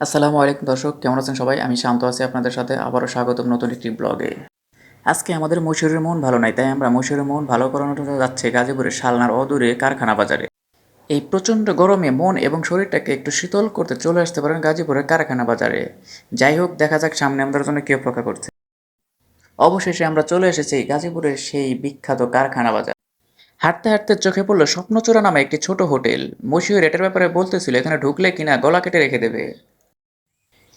আসসালামু আলাইকুম দর্শক, কেমন আছেন সবাই? আমি শান্ত আছি আপনাদের সাথে। আবারও স্বাগতম নতুন একটি ব্লগে। আজকে আমাদের মশিউরের মন ভালো নাই, তাই আমরা মশিউরের মন ভালো করানোর জন্য যাচ্ছি গাজীপুরের শালনার অদূরে কারখানা বাজারে। এই প্রচণ্ড গরমে মন এবং শরীরটাকে একটু শীতল করতে চলে আসতে পারেন গাজীপুরের কারখানা বাজারে। যাই হোক, দেখা যাক সামনে আমাদের জন্য কী অপেক্ষা করছে। অবশেষে আমরা চলে এসেছি গাজীপুরের সেই বিখ্যাত কারখানা বাজার। হাঁটতে হাঁটতে চোখে পড়লো স্বপ্নচূড়া নামে একটি ছোট হোটেল। মশিউর এটার ব্যাপারে বলতেছিল এখানে ঢুকলে কিনা গলা কেটে রেখে দেবে।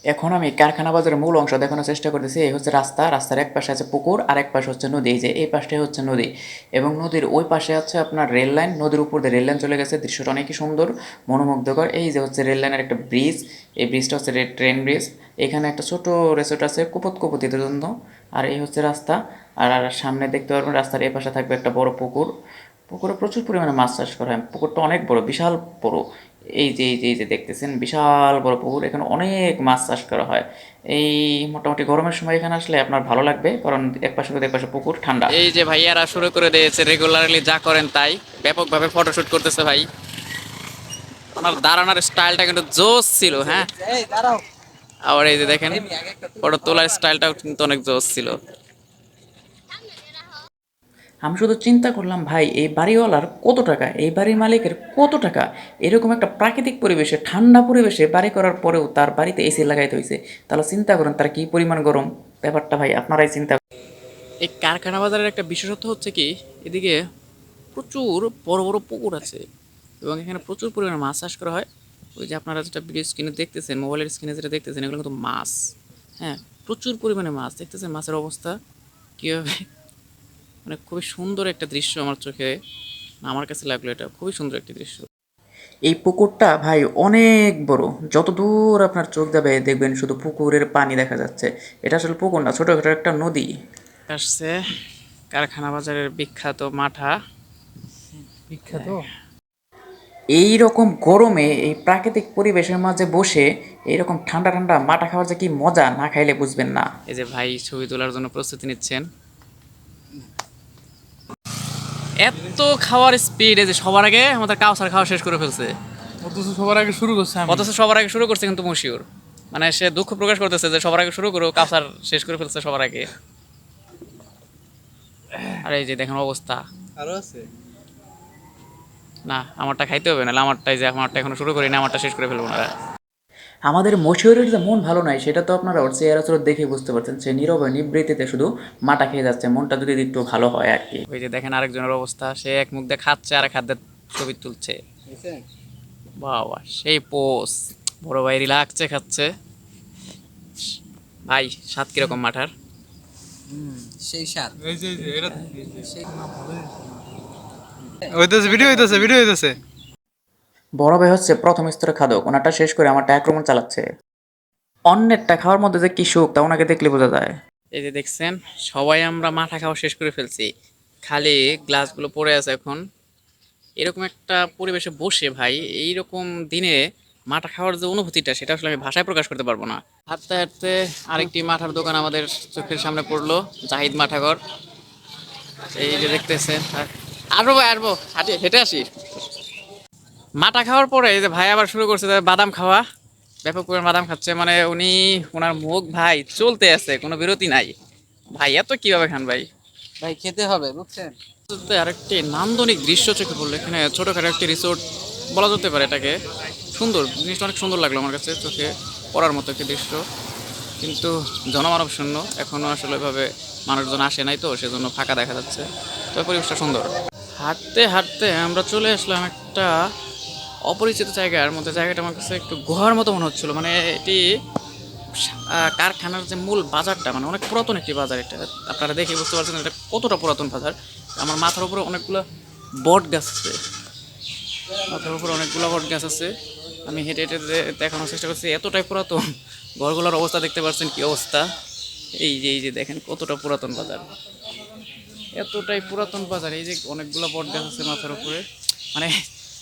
এখন আমি কারখানা বাজারের মূল অংশ দেখানোর চেষ্টা করতেছি। এই হচ্ছে রাস্তা, রাস্তার এক পাশে আছে পুকুর আর এক পাশে হচ্ছে নদী। এই যে এই পাশটাই হচ্ছে নদী এবং নদীর ওই পাশে আছে আপনার রেল লাইন। নদীর উপর দিয়ে রেল লাইন চলে গেছে, দৃশ্যটা অনেকই সুন্দর, মনোমুগ্ধকর। এই যে হচ্ছে রেল লাইনের একটা ব্রিজ, এই ব্রিজটা হচ্ছে ট্রেন ব্রিজ। এখানে একটা ছোট রিসোর্ট আছে কুপোতিদের জন্য। আর এই হচ্ছে রাস্তা। আর সামনে দেখতে পারবেন রাস্তার এই পাশে থাকবে একটা বড় পুকুর। পুকুরে প্রচুর পরিমাণে মাছ চাষ করা হয়। পুকুরটা অনেক বড়, বিশাল বড়। এই যে দেখতেছেন বিশাল বড় পুকুর, এখানে অনেক মাছ চাষ করা হয়। এই মোটামুটি গরমের সময় এখানে আসলে আপনার ভালো লাগবে, কারণ এক পাশে নদী, এক পাশে পুকুর, ঠান্ডা। এই যে ভাইয়ারা শুরু করে দিয়েছে রেগুলারলি যা করেন তাই, ব্যাপকভাবে ফটোশুট করতেছে ভাই। ওনার দাঁড়ানোর স্টাইলটা কিন্তু জোস ছিল, হ্যাঁ। আবার এই যে দেখেন ফটো তোলার স্টাইলটাও কিন্তু অনেক জোস ছিল। আমি শুধু চিন্তা করলাম, ভাই এই বাড়িওয়ালার কত টাকা, এই বাড়ির মালিকের কত টাকা, এরকম একটা প্রাকৃতিক পরিবেশে ঠান্ডা পরিবেশে বাড়ি করার পরেও তার বাড়িতে এসি লাগাইতে হয়েছে। তাহলে চিন্তা করেন তার কী পরিমাণ গরম। ব্যাপারটা ভাই আপনারাই চিন্তা। এই কারখানা বাজারের একটা বিশেষত্ব হচ্ছে কি, এদিকে প্রচুর বড় বড় পুকুর আছে এবং এখানে প্রচুর পরিমাণে মাছ চাষ করা হয়। ওই যে আপনারা যেটা ভিডিও স্ক্রিনে দেখতেছেন, মোবাইলের স্ক্রিনে যেটা দেখতেছেন, এগুলো কিন্তু মাছ। হ্যাঁ, প্রচুর পরিমাণে মাছ দেখতেছেন। মাছের অবস্থা কীভাবে, মানে খুবই সুন্দর একটা দৃশ্য আমার চোখে, আমার কাছে লাগলো এটা খুবই সুন্দর একটি দৃশ্য। এই পুকুরটা ভাই অনেক বড়, যত দূর আপনার চোখ যাবে দেখবেন শুধু পুকুরের পানি দেখা যাচ্ছে। এটা আসলে পুকুর না, ছোটখাটো একটা নদী। আসছে কারখানা বাজারের বিখ্যাত মাঠা। বিখ্যাত এই রকম গরমে এই প্রাকৃতিক পরিবেশের মাঝে বসে এইরকম ঠান্ডা ঠান্ডা মাঠা খাওয়ার যে কি মজা, না খাইলে বুঝবেন না। এই যে ভাই ছবি তোলার জন্য প্রস্তুতি নিচ্ছেন। এত খাওয়ার স্পিড, এই যে সবার আগে আমাদের কাউসার খাওয়া শেষ করে ফেলছে। অথচ সবার আগে শুরু করছে আমি। অথচ সবার আগে শুরু করছে কিন্তু মশিউর, মানে সে দুঃখ প্রকাশ করতেছে যে সবার আগে শুরু করে কাউসার শেষ করে ফেলছে সবার আগে। আর এই যে দেখেন অবস্থা। আরো আছে? না, আমারটা খাইতে হবে, নাহলে আমারটাই যে আমারটা এখনো শুরু করি না, আমারটা শেষ করে ফেলবো না। আমাদের মশিউরের যে মন ভালো নাই সেটা তো আপনারা ওর চেহারা চোখ দেখে বুঝতে পারছেন। সে নীরবে নিবৃত্তিতে শুধু মাটা খেয়ে যাচ্ছে, মনটা যদি একটু ভালো হয় আর কি। ওই যে দেখেন আরেকজনের অবস্থা, সে এক মুখ দিয়ে খাচ্ছে আর এক হাত দিয়ে ছবি তুলছে। বাবা সেই পোস, বড় ভাই রিলাক্সে খাচ্ছে। ভাই স্বাদ কিরকম মাঠার? সেই স্বাদ। এই যে এটা সেই হইতাছে, ভিডিও হইতাছে। বড় ভাই হচ্ছে প্রথম স্তরের খাদক, ওনারটা শেষ করে আমারটা আক্রমণ চালাচ্ছে। অন্যেরটা খাওয়ার মধ্যে যে কি সুখ তা ওনাকে দেখলে বোঝা যায়। এই যে দেখছেন সবাই আমরা মাথা খাওয়া শেষ করে ফেলছি, খালি গ্লাসগুলো পড়ে আছে এখন। এরকম একটা পরিবেশে বসে ভাই, এইরকম দিনে মাঠা খাওয়ার যে অনুভূতিটা সেটা আসলে আমি ভাষায় প্রকাশ করতে পারবো না। হাঁটতে হাঁটতে আরেকটি মাঠার দোকান আমাদের চোখের সামনে পড়লো, জাহিদ মাঠাঘর। এই যে দেখতেছেন, আসবো ভাই আসবো, হাঁটে হেঁটে আসি। মাটা খাওয়ার পরে এই যে ভাই আবার শুরু করছে বাদাম খাওয়া, ব্যাপক পরিমাণ বাদাম খাচ্ছে। মানে উনি, ওনার মুখ ভাই চলতে আছে, কোনো বিরতি নাই। ভাই এত কিভাবে খান ভাই? ভাই খেতে হবে বুঝছেন। আরেকটি নান্দনিক দৃশ্য চোখে পড়লো, এখানে ছোটোখাটো একটি রিসোর্ট বলা যেতে পারে এটাকে। সুন্দর জিনিসটা, অনেক সুন্দর লাগলো আমার কাছে, চোখে পড়ার মতো একটি দৃশ্য। কিন্তু জনমানব শূন্য, এখনও আসলে এভাবে মানুষজন আসে নাই, তো সেজন্য ফাঁকা দেখা যাচ্ছে। তবে পরিবেশটা সুন্দর। হাঁটতে হাঁটতে আমরা চলে আসলাম একটা অপরিচিত জায়গার মধ্যে। জায়গাটা আমার কাছে একটু গুহার মতো মনে হচ্ছিলো। মানে এটি কারখানার যে মূল বাজারটা, মানে অনেক পুরাতন একটি বাজার এটা। আপনারা দেখে বুঝতে পারছেন এটা কতটা পুরাতন বাজার। আমার মাথার উপরে অনেকগুলো বট গাছ আছে, মাথার উপরে অনেকগুলো বট গাছ আছে। আমি হেঁটে হেঁটে দেখানোর চেষ্টা করছি, এতটাই পুরাতন। ঘরগুলোর অবস্থা দেখতে পাচ্ছেন কি অবস্থা। এই যে দেখেন কতটা পুরাতন বাজার, এতটাই পুরাতন বাজার। এই যে অনেকগুলো বট গাছ আছে মাথার উপরে, মানে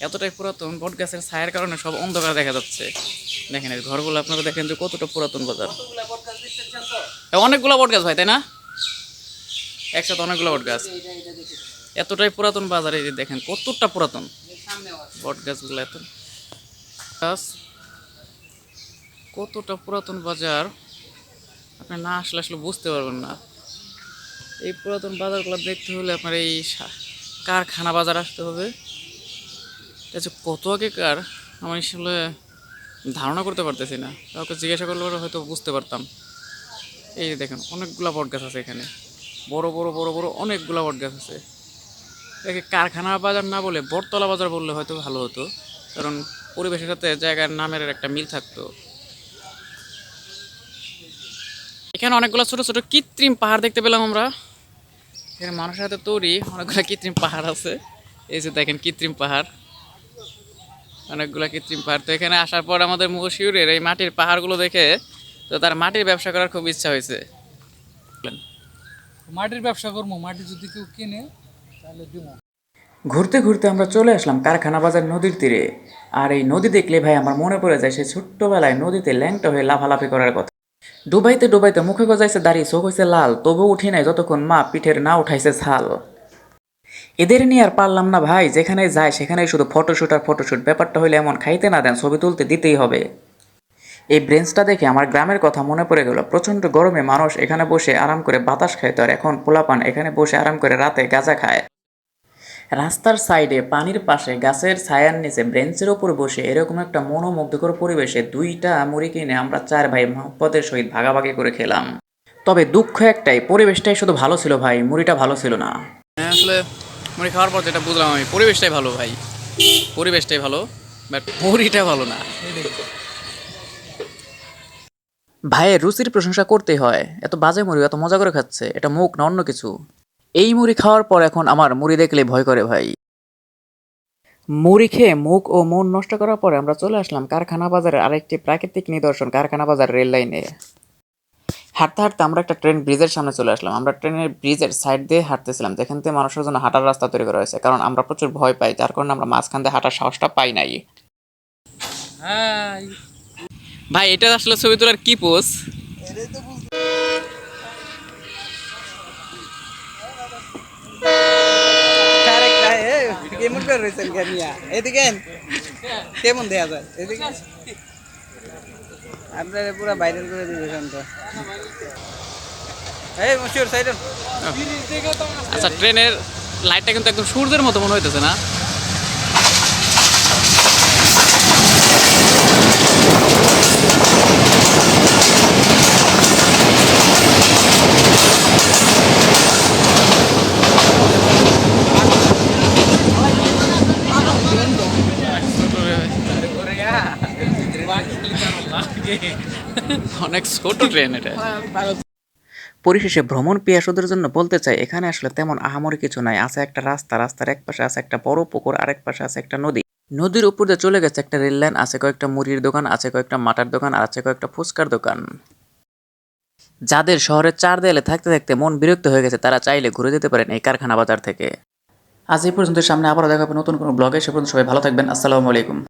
এতটাই পুরাতন, বট গাছের ছায়ার কারণে সব অন্ধকার দেখা যাচ্ছে। দেখেন এই ঘরগুলো আপনারা দেখেন যে কতটা পুরাতন বাজার। অনেকগুলো বট গাছ ভাই, তাই না? একসাথে অনেকগুলো বট গাছ, এতটাই পুরাতন বাজার। এই যে দেখেন কতটা পুরাতন বট গাছগুলো, এত গাছ। কতটা পুরাতন বাজার আপনি না আসলে আসলে বুঝতে পারবেন না। এই পুরাতন বাজারগুলো দেখতে হলে আপনার এই কারখানা বাজার আসতে হবে। এটা যে কত আগেকার আমি আসলে ধারণা করতে পারতেছি না, কাউকে জিজ্ঞাসা করলে পরে হয়তো বুঝতে পারতাম। এই যে দেখেন অনেকগুলা বট গাছ আছে এখানে, বড় বড় বড় বড় অনেকগুলা বট গাছ আছে। একে কারখানা বাজার না বলে বটতলা বাজার বললে হয়তো ভালো হতো, কারণ পরিবেশের সাথে জায়গার নামের একটা মিল থাকতো। এখানে অনেকগুলো ছোট ছোট কৃত্রিম পাহাড় দেখতে পেলাম আমরা। এখানে মানুষের হাতে তৈরি অনেকগুলো কৃত্রিম পাহাড় আছে। এই যে দেখেন কৃত্রিম পাহাড়, অনেকগুলো কৃত্রিম পাহাড়। তো এখানে আসার পর আমাদের মশিউরের এই মাটির পাহাড়গুলো দেখে তো তার মাটির ব্যবসা করার খুব ইচ্ছা হয়েছে। মাটির ব্যবসা করবো, মাটি যদি কেউ কিনে তাহলে দিব। ঘুরতে ঘুরতে আমরা চলে আসলাম কারখানা বাজার নদীর তীরে। আর এই নদী দেখলে ভাই আমার মনে পড়ে যায় সেই ছোট্টবেলায় নদীতে ল্যাংটা হয়ে লাফালাফি করার কথা। ডুবাইতে ডুবাইতে মুখে গজাইছে দাড়ি, চোখ হয়েছে লাল, তবু উঠি নাই যতক্ষণ মা পিঠের না উঠাইছে ছাল। এদের নিয়ে আর পারলাম না ভাই, যেখানে যায় সেখানেই শুধু ফটোশুট আর ফটোশুট। ব্যাপারটা হইলে এমন খাইতে না দেন, ছবি তুলতে দিতেই হবে। এই ব্রেঞ্চটা দেখে আমার গ্রামের কথা মনে পড়ে গেল। প্রচণ্ড গরমে মানুষ এখানে বসে আরাম করে বাতাস খাইতো, আর এখন পোলাপান এখানে বসে আরাম করে রাতে গাঁজা খায়। রাস্তার সাইডে পানির পাশে গাছের ছায়ার নিচে ব্রেঞ্চের ওপর বসে এরকম একটা মনোমুগ্ধকর পরিবেশে 2টা মুড়ি কিনে আমরা 4 ভাই মহব্বতের সহিত ভাগাভাগি করে খেলাম। তবে দুঃখ একটাই, পরিবেশটাই শুধু ভালো ছিল ভাই, মুড়িটা ভালো ছিল না। আসলে মুড়ি খাওয়ার পর যেটা বুঝলাম আমি, পরিবেশটাই ভালো ভাই, পরিবেশটাই ভালো, বাট মুড়িটা ভালো না। ভাইয়ের রুচির প্রশংসা করতেই হয়, এত বাজে মুড়ি এত মজা করে খাচ্ছে, এটা মুখ না অন্য কিছু। এই মুড়ি খাওয়ার পর এখন আমার মুড়ি দেখলে ভয় করে ভাই। মুড়ি খেয়ে মুখ ও মন নষ্ট করার পরে আমরা চলে আসলাম কারখানা বাজারের আরেকটি প্রাকৃতিক নিদর্শন, কারখানা বাজার রেল লাইনে। হাঁটতে হাঁটতে আমরা একটা ট্রেন ব্রিজের সামনে চলে আসলাম। আমরা ট্রেনের ব্রিজের সাইড দিয়ে হাঁটতেছিলাম, যেখান থেকে মানুষের জন্য হাঁটার রাস্তা তৈরি করা হয়েছে, কারণ আমরা প্রচুর ভয় পাই, যার কারণে আমরা মাঝখান দিয়ে হাঁটার সাহসটা পাই নাই। ভাই এটা আসলে ছবি তোলার কি পোজ? কেমন করে রয়েছেন গানিয়া এদিকে কেমন দেয়া যায় এদিকে আপনারা পুরো ভাইরাল করে দিবেন তো। এই মশিউর সাইডন। আচ্ছা ট্রেনের লাইটটা কিন্তু একদম সূর্যের মতো মনে হইতেছে না? অনেক ছোট ট্রেন এটা। পরিশেষে ভ্রমণ পিয়াসুদের জন্য বলতে চাই, এখানে আসলে তেমন আহামরি কিছু নাই। আছে একটা রাস্তা, রাস্তার এক পাশে আছে একটা বড় পুকুর, আরেক পাশে আছে একটা নদী। নদীর উপর দিয়ে চলে গেছে একটা রেল লাইন, আছে কয়েকটা মুড়ির দোকান, আছে কয়েকটা মাটার দোকান, আর আছে কয়েকটা ফুচকার দোকান। যাদের শহরের 4 দেয়ালে থাকতে থাকতে মন বিরক্ত হয়ে গেছে, তারা চাইলে ঘুরে যেতে পারেন এই কারখানা বাজার থেকে। আজ এই পর্যন্ত, সামনে আবারও দেখা হবে নতুন কোনো ব্লগে। সে পর্যন্ত সবাই ভালো থাকবেন। আসসালামু আলাইকুম।